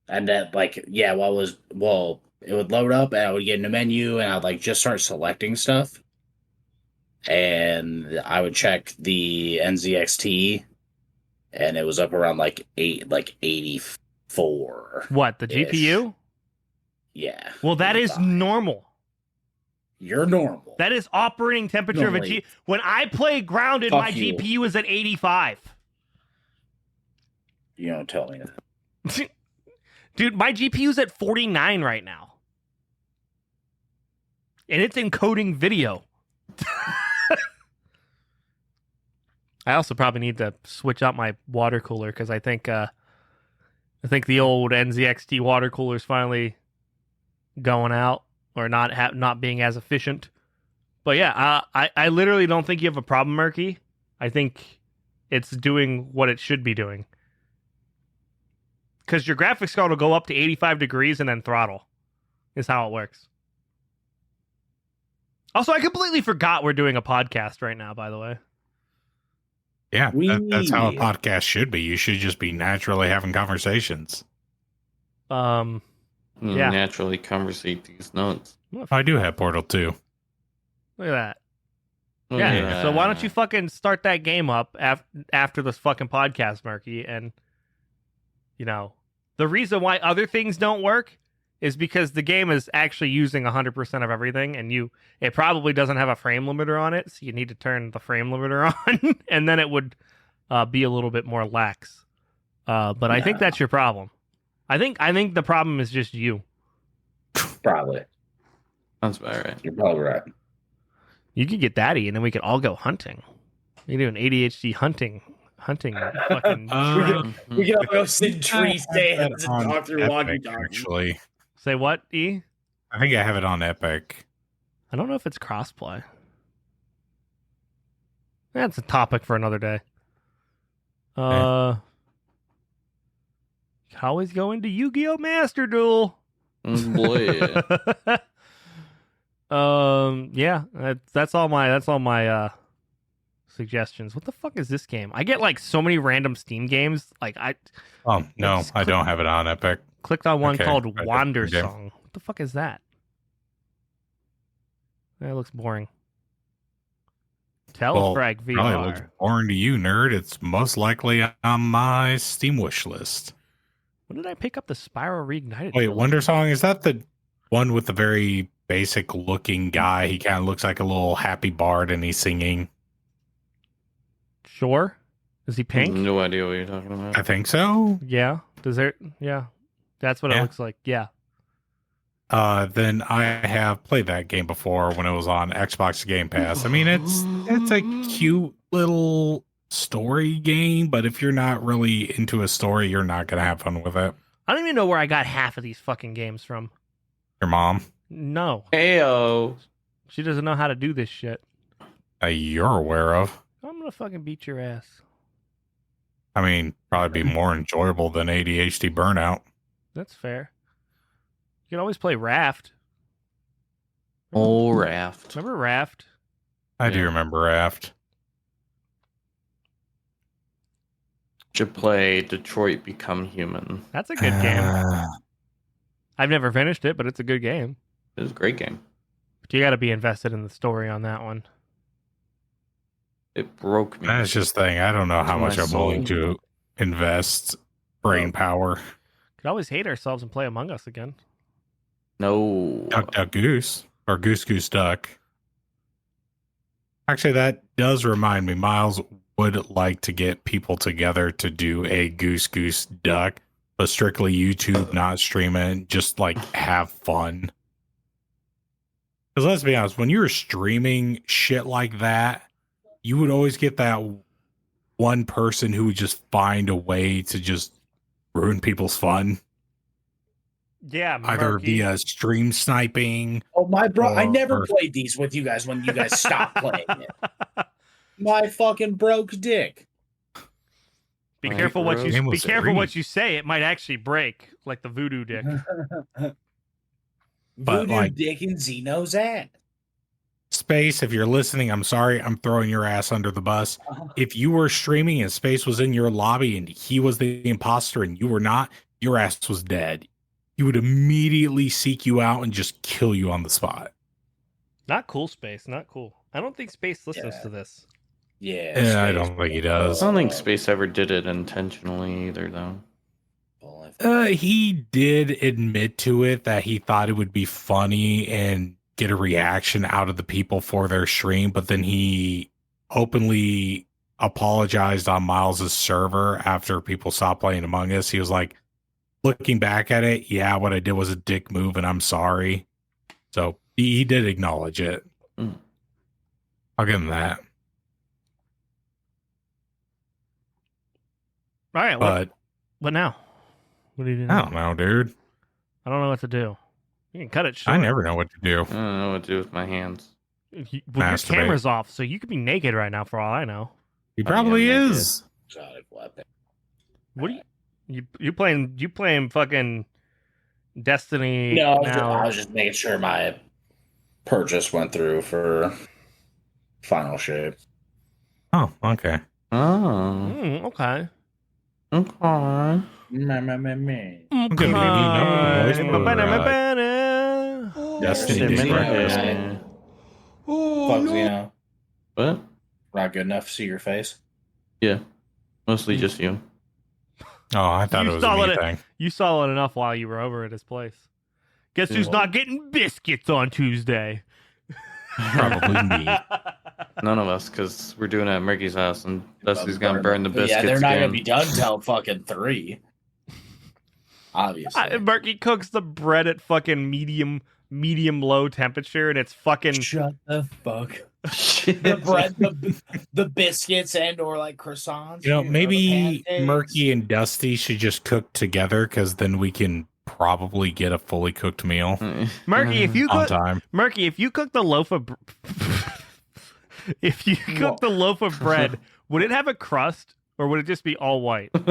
And that, like, yeah, it would load up, and I would get in a menu, and I'd like just start selecting stuff, and I would check the NZXT, and it was up around like 80 4. What, the Ish. GPU? Yeah. Well, that is 85. normal. You're normal. That is operating temperature of a Normally. G. When I play grounded, Fuck my you. GPU is at 85. You don't tell me that. Dude, my GPU is at 49 right now. And it's encoding video. I also probably need to switch out my water cooler because I think the old NZXT water cooler is finally going out or not being as efficient. But yeah, I literally don't think you have a problem, Murky. I think it's doing what it should be doing. Because your graphics card will go up to 85 degrees and then throttle. Is how it works. Also, I completely forgot we're doing a podcast right now, by the way. Yeah, that's how a podcast should be. You should just be naturally having conversations. Yeah. Naturally conversate these notes. I do have Portal 2. Look at that. Yeah. So why don't you fucking start that game up after this fucking podcast, Murky? And, you know, the reason why other things don't work is because the game is actually using 100% of everything, and it probably doesn't have a frame limiter on it, so you need to turn the frame limiter on, and then it would be a little bit more lax. But I think that's your problem. I think the problem is just you. Probably. Sounds about right. You're probably right. You could get Daddy, and then we could all go hunting. We do an ADHD hunting fucking We can all go sit in tree stands and talk through Epic, walkie-talkie. actually. Say what, E? I think I have it on Epic. I don't know if it's crossplay. That's a topic for another day. You can always go into Yu-Gi-Oh! Master Duel. Boy. Yeah, that's all my suggestions. What the fuck is this game? I get like so many random Steam games. Like Oh, no, I don't have it on Epic. clicked on one Okay, called right, Wander okay. Song. What the fuck is that? That looks boring. Telefrag VR. Probably looks boring to you, nerd. It's most likely on my Steam wish list. When did I pick up the Spiral Reignited? Wait, trilogy? Wonder Song, is that the one with the very basic looking guy? He kind of looks like a little happy bard and he's singing. Sure. Is he pink? No idea what you're talking about. I think so. Yeah. Does there? Yeah. That's what it Yeah. looks like. Yeah. Then I have played that game before when it was on Xbox Game Pass. I mean, it's a cute little story game, but if you're not really into a story, you're not going to have fun with it. I don't even know where I got half of these fucking games from. Your mom, No. Heyo. She doesn't know how to do this shit. you're aware of. I'm gonna fucking beat your ass. I mean, probably be more enjoyable than ADHD Burnout. That's fair. You can always play Raft. Oh, Raft. Remember Raft? I do Yeah. remember Raft. Should play Detroit Become Human. That's a good game. Uh, I've never finished it, but it's a good game. It was a great game. But you got to be invested in the story on that one. It broke me. That's just the thing. I don't know how To my much I'm willing to invest brain power. Could always hate ourselves and play Among Us again. No. Duck, duck, goose. Or goose, goose, duck. Actually, that does remind me. Miles would like to get people together to do a goose, goose, duck, but strictly YouTube, not stream it. Just like have fun. Because let's be honest, when you're streaming shit like that, you would always get that one person who would just find a way to just ruin people's fun. Yeah, Either Murky. via stream sniping. Oh, my bro, I never Or- played these with you guys when you guys stopped playing it. My fucking broke dick. Be Right, careful what bro. you Game be was careful free. what you say. It might actually break, like the voodoo dick. But, Voodoo like- dick in Xeno's ass. Space, if you're listening, I'm sorry, I'm throwing your ass under the bus. If you were streaming and Space was in your lobby and he was the imposter and you were not, your ass was dead. He would immediately seek you out and just kill you on the spot. Not cool, Space. Not cool. I don't think Space listens Yeah. to this. Yeah, Yeah, I Space don't think he Bro. does. I don't think Space ever did it intentionally either, though. He did admit to it that he thought it would be funny and get a reaction out of the people for their stream, but then he openly apologized on Miles's server after people stopped playing Among Us. He was like, looking back at it, yeah, what I did was a dick move and I'm sorry. So he did acknowledge it. Mm. I'll give him that. All right, But what now? What do you do? I don't know, dude. I don't know what to do. You can cut it short. I never know what to do. I don't know what to do with my hands. Well, your Masturbate. camera's off, so you could be naked right now for all I know. He probably I am is. Exotic weapon. What do you playing fucking Destiny? No, now? I was just making sure my purchase went through for final shape. Oh, okay. Oh. Okay. Okay. Meh. Okay. Destiny did breakfast. Fuck Xeno. What? Not good enough to see your face. Yeah. Mostly just you. Oh, I thought You it was saw a me it. thing. You saw it enough while you were over at his place. Guess who's not getting biscuits on Tuesday? Probably me. None of us, because we're doing it at Murky's house, and Dusty's gonna burn the biscuits. Yeah, they're not again. gonna be done till fucking 3. Obviously. Murky cooks the bread at fucking medium low temperature, and it's fucking. Shut the fuck. Shit. The bread, the biscuits, and or like croissants. You know, or the maybe pancakes. Murky and Dusty should just cook together because then we can probably get a fully cooked meal Murky, if you on cook, time. Murky, if you cook the loaf of, if you cook the loaf of bread, would it have a crust or would it just be all white? Just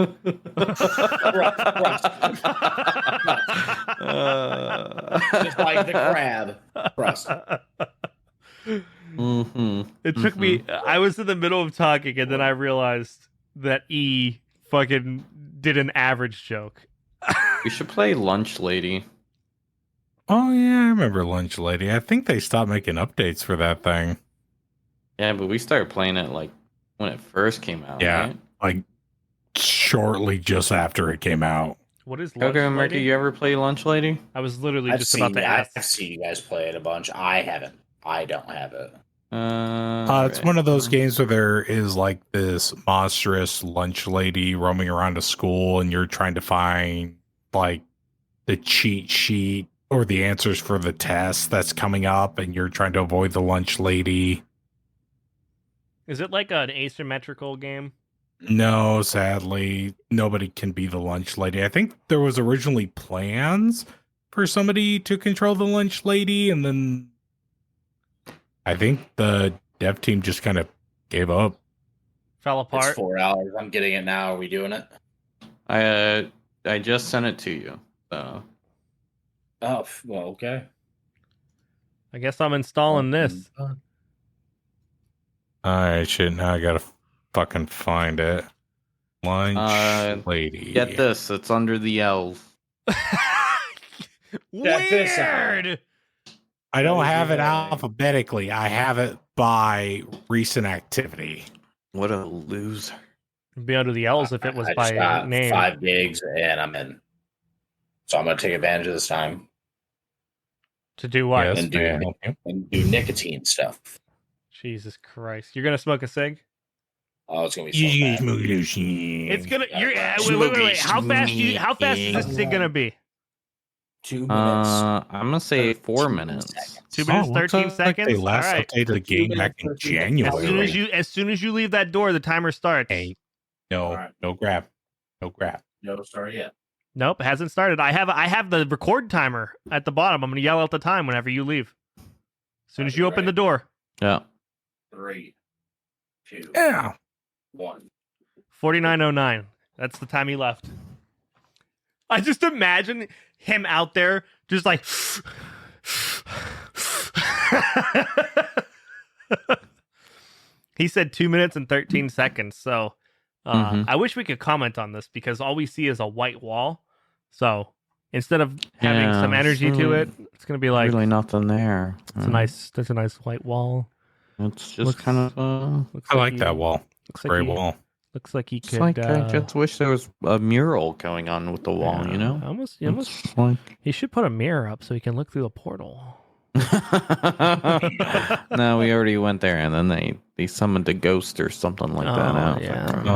like the crab crust. Mm-hmm. It took me. I was in the middle of talking, and then I realized that E fucking did an average joke. We should play Lunch Lady. Oh, yeah, I remember Lunch Lady. I think they stopped making updates for that thing. Yeah, but we started playing it like when it first came out. Yeah. Right? Like, shortly just after it came out. What is lunch Coco and Murky, lady? you ever play Lunch Lady? I was literally I've just about to ask. seen you guys play it a bunch. I haven't. I don't have it. It's one of those games where there is like this monstrous lunch lady roaming around a school and you're trying to find like the cheat sheet or the answers for the test that's coming up and you're trying to avoid the lunch lady. Is it like an asymmetrical game? No, sadly, nobody can be the lunch lady. I think there was originally plans for somebody to control the lunch lady, and then I think the dev team just kind of gave up. Fell apart. It's 4 hours. I'm getting it now. Are we doing it? I just sent it to you. So Oh, well, okay. I guess I'm installing this. All right, shit. Now I gotta fucking find it. Lunch lady. get this. It's under the L's. Check this out. Weird. I don't have it alphabetically. I have it by recent activity. What a loser. It'd be under the L's if it was I by just got name. 5 gigs and I'm in. So I'm going to take advantage of this time To do what? Yes, And may I do- help you? and do nicotine stuff. Jesus Christ! You're gonna smoke a cig? Oh, it's going to be so bad. It's gonna. Yeah, You're. right. Wait. How fast is this cig gonna be? 2 minutes. I'm gonna say 4 minutes. 2 minutes, 13 seconds. They last All right. updated the game back in 13 January. As soon as you leave that door, the timer starts. Hey, no, All right. no grab. No grab. No, sorry yet. Nope, it hasn't started. I have the record timer at the bottom. I'm gonna yell out the time whenever you leave. As soon as you open the door. Yeah. 3, 2, Yeah. 1. 49:09. That's the time he left. I just imagine him out there just like he said 2 minutes and 13 seconds. So I wish we could comment on this because all we see is a white wall. So instead of having Yeah, some energy to it, it's gonna be like really nothing there. it's a nice. That's a nice white wall. It's just looks- kind of Looks I like you- that wall. Looks Great you, wall. Looks like he It's could. like I just wish there was a mural going on with the wall, you know? Almost. It's like... He should put a mirror up so he can look through the portal. No, we already went there, and then they summoned a ghost or something like that. Out.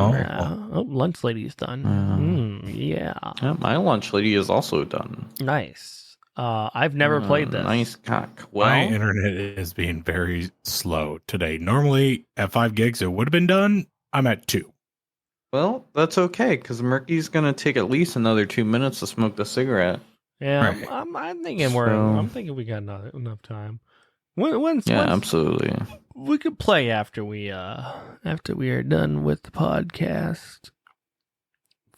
Oh, lunch lady's done. Yeah. My lunch lady is also done. Nice. I've never played this. Nice cock. Well, My internet is being very slow today. Normally at 5 gigs it would have been done. I'm at 2. well, that's okay because Murky's gonna take at least another 2 minutes to smoke the cigarette. Yeah, Right. I'm thinking I'm thinking we got enough time. Once Absolutely. we could play after we are done with the podcast.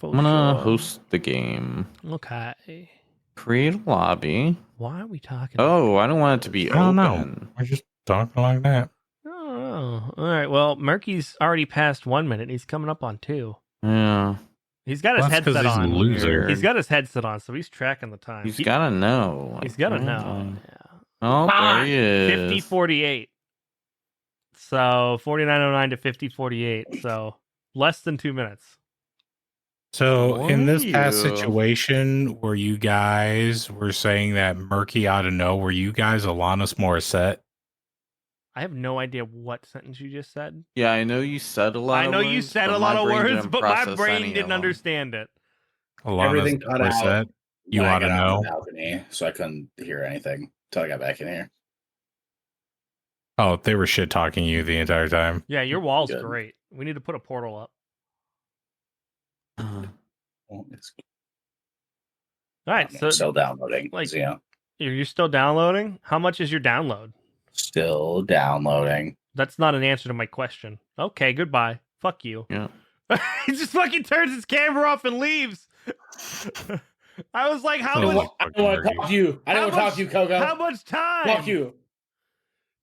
I'm gonna host the game. Okay. Create a lobby. Why are we talking? Oh, I don't want it to be I don't open. know. We're just talking like that. Oh, all right. Well, Murky's already past 1 minute. He's coming up on 2. Yeah. He's got his Well, that's 'cause headset he's a on. loser. He's got his headset on, so he's tracking the time. He's gotta know. He's got to know. Yeah. Oh, there he is. 50:48. So 49:09 to 50:48. So less than 2 minutes. So in this past Were you? situation where you guys were saying that Murky ought to know, were you guys Alanis Morissette? I have no idea what sentence you just said. Yeah, I know you said a lot I of know words. you said but a lot my of brain words, didn't but my process any brain of didn't them. understand it. Alanis Everything cut out. Morissette? You when I ought to got out on know. the balcony, so I couldn't hear anything until I got back in here. Oh, they were shit talking you the entire time. Yeah, your wall's Good. great. We need to put a portal up. Well, it's All right, so still downloading. like- Yeah, you're still downloading? How much is your download? still downloading. That's not an answer to my question. Okay, goodbye. Fuck you. Yeah. He just fucking turns his camera off and leaves. I was like, how So much? I don't want to talk to you. I How don't want to talk much- to you, Coco. How much time? Fuck you.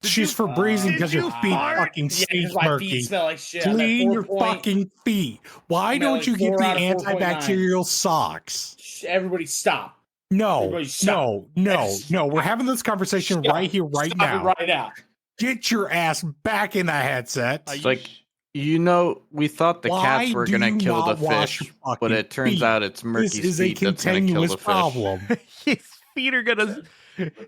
Did She's you- for breezing did because your you feet fart? fucking Yeah, stink, 'cause my Murky. feet smell like shit. I'm at Clean 4 your point- fucking feet. Why I'm at don't like you get 4 the out of 4.9. antibacterial socks? Everybody stop. No, Everybody stop. no. We're having this conversation Stop. right here, right Stop now. it right now. Get your ass back in the headset. Are you Like, you know, we thought the Why cats were do gonna you kill the not wash fish, your fucking but it turns feet? out it's Murky's This is a feet that's gonna kill continuous the fish. problem. his feet are gonna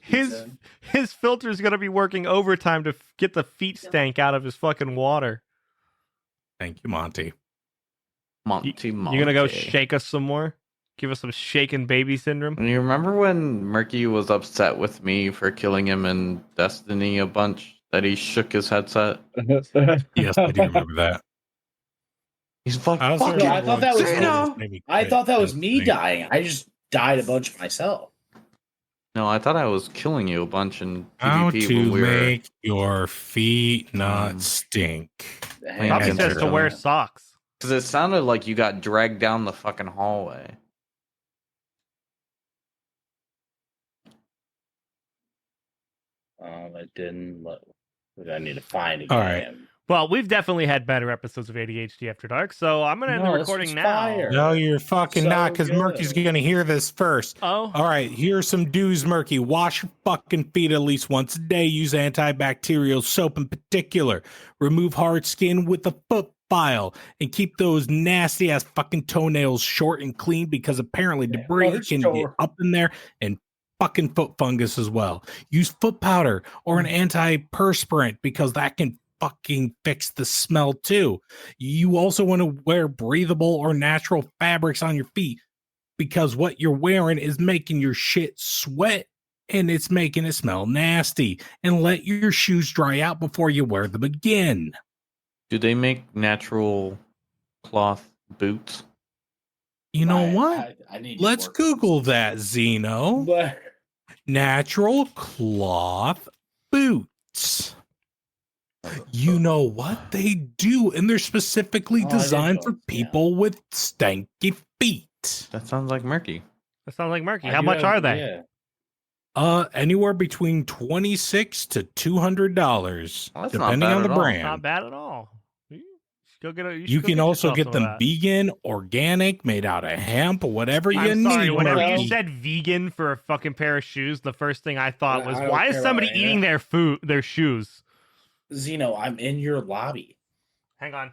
his filter's gonna be working overtime to get the feet stank out of his fucking water. Thank you, Monty. Monty. You're gonna go shake us some more? Give us some shaken baby syndrome? You remember when Murky was upset with me for killing him in Destiny a bunch? That he shook his headset? Yes, I do remember that. He's like, I, fuck No, it. I thought that was Xeno! I thought that was me dying. I just died a bunch myself. No, I thought I was killing you a bunch in How PvP to when we were... make your feet not stink. Yeah, Probably yeah, says to yeah. wear socks. Because it sounded like you got dragged down the fucking hallway. I didn't look. I need to find it. All right. Well, we've definitely had better episodes of ADHD After Dark, so I'm gonna end the No, this recording was now. fire. No, you're fucking So not, because good. Murky's gonna hear this first. Oh, All right, here's some do's, Murky. Wash your fucking feet at least once a day. Use antibacterial soap in particular. Remove hard skin with a foot file. And keep those nasty ass fucking toenails short and clean, because apparently debris hard can short. get up in there and fucking foot fungus as well. Use foot powder or an antiperspirant, because that can fucking fix the smell too. You also want to wear breathable or natural fabrics on your feet, because what you're wearing is making your shit sweat and it's making it smell nasty. And let your shoes dry out before you wear them again. Do they make natural cloth boots? You know what? I need. Let's Google that, Xeno. But Natural cloth boots. You know what? They do, and they're specifically Oh, I didn't designed for know. people with stanky feet. That sounds like Murky. that sounds like Murky. How much are they? Yeah. Anywhere between $26 to $200, Well, that's not depending bad on the at all. brand. Not bad at all. You should go get a, You should go can also yourself get some them of that. vegan, organic, made out of hemp, whatever you I'm sorry, need. whenever Murky. you said vegan for a fucking pair of shoes, the first thing I thought was, I don't why is care about somebody any of eating that. their food, their shoes? Xeno, I'm in your lobby. Hang on.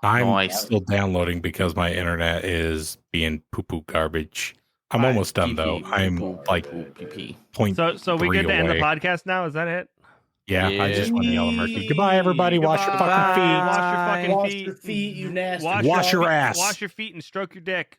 I'm Nice. still downloading because my internet is being poo-poo garbage. I'm almost done though. I'm like point So we three get to end the away. podcast now? Is that it? Yeah, I just want to yell at Murky. Goodbye, everybody. Goodbye. Wash your fucking feet. Wash your fucking Wash feet. your feet, you nasty. Wash Wash your feet- ass. Wash your feet and stroke your dick.